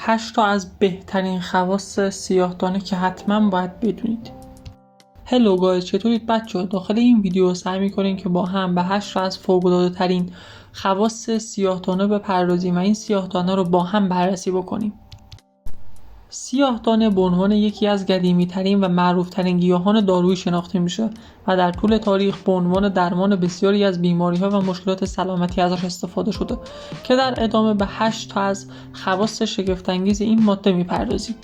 8 تا از بهترین خواص سیاه‌دانه که حتما باید بدونید. هلو گایز، چطورید بچه‌ها؟ داخل این ویدیو سعی می‌کنیم که با هم به 8 تا از فوق‌العاده‌ترین خواص سیاه‌دانه بپردازیم و این سیاه‌دانه رو با هم بررسی بکنیم. سیاه‌دانه به عنوان یکی از قدیمی‌ترین و معروف‌ترین گیاهان دارویی شناخته میشه و در طول تاریخ به عنوان درمان بسیاری از بیماری‌ها و مشکلات سلامتی ازش استفاده شده که در ادامه به 8 تا از خواص شگفت‌انگیز این ماده می‌پردازیم.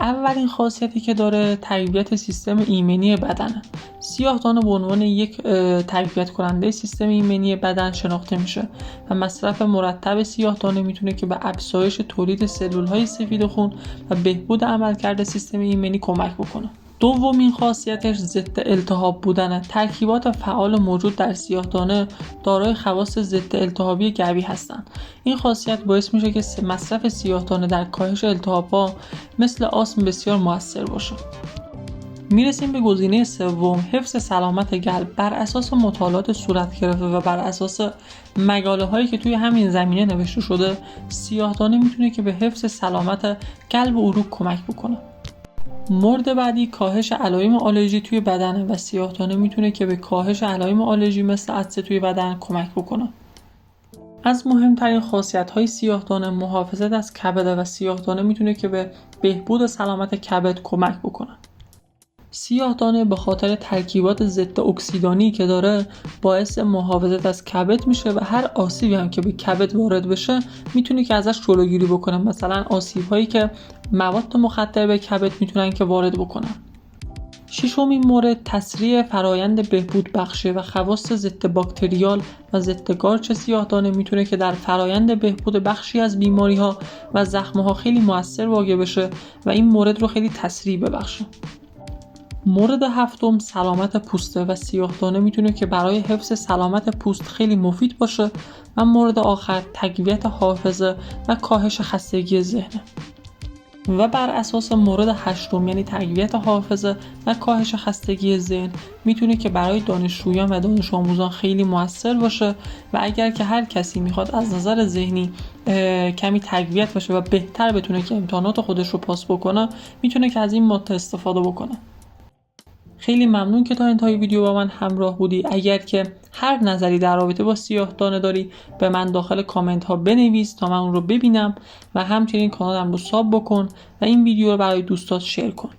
اولین خاصیتی که داره تقویت سیستم ایمنی بدنه. سیاه‌دانه به عنوان یک تقویت کننده سیستم ایمنی بدن شناخته میشه و مصرف مرتب سیاه‌دانه میتونه که به افزایش تولید سلول‌های سفید خون و بهبود عملکرد سیستم ایمنی کمک بکنه. دومین خاصیتش ضد التهاب بودنه. ترکیبات فعال موجود در سیاه‌دانه دارای خواص ضد التهابی قوی هستند. این خاصیت باعث میشه که مصرف سیاه‌دانه در کاهش التهاب‌ها مثل آسم بسیار موثر باشه. میرسیم به گزینه سوم، حفظ سلامت قلب. بر اساس مطالعات صورت گرفته و بر اساس مقاله هایی که توی همین زمینه نوشته شده، سیاه‌دانه میتونه که به حفظ سلامت قلب و عروق کمک بکنه. مورد بعدی کاهش علائم آلرژی توی بدن و سیاه‌دانه میتونه که به کاهش علائم آلرژی مثل عطسه توی بدن کمک بکنه. از مهمترین خاصیت‌های سیاه‌دانه محافظت از کبد و سیاه‌دانه میتونه که به بهبود سلامت کبد کمک بکنه. سیاه‌دانه به خاطر ترکیبات ضد اکسیدانی که داره باعث محافظت از کبد میشه و هر آسیبی هم که به کبد وارد بشه میتونه که ازش جلوگیری بکنه. مثلا آسیب‌هایی که مواد مخدر به کبد میتونن که وارد بکنن. ششمین مورد تسریع فرایند بهبود بخشه و خواص ضد باکتریال و ضد قارچ سیاه‌دانه میتونه که در فرایند بهبود بخشی از بیماری‌ها و زخم‌ها خیلی مؤثر واقع بشه و این مورد رو خیلی تسریع ببخشه. مورد هفتم سلامت پوسته و سیاه‌دانه میتونه که برای حفظ سلامت پوست خیلی مفید باشه و مورد آخر تقویت حافظه و کاهش خستگی ذهن. و بر اساس مورد هشتم یعنی تقویت حافظه و کاهش خستگی ذهن میتونه که برای دانشجویان و دانش آموزان خیلی موثر باشه و اگر که هر کسی میخواد از نظر ذهنی کمی تقویت باشه و بهتر بتونه که امتحانات خودش رو پاس بکنه میتونه که از این ماده استفاده بکنه. خیلی ممنون که تا انتهای ویدیو با من همراه بودی. اگر که هر نظری در رابطه با سیاه‌دانه داری به من داخل کامنت ها بنویس تا من اون رو ببینم و همچنین کانالم رو ساب بکن و این ویدیو رو برای دوستات شیر کن.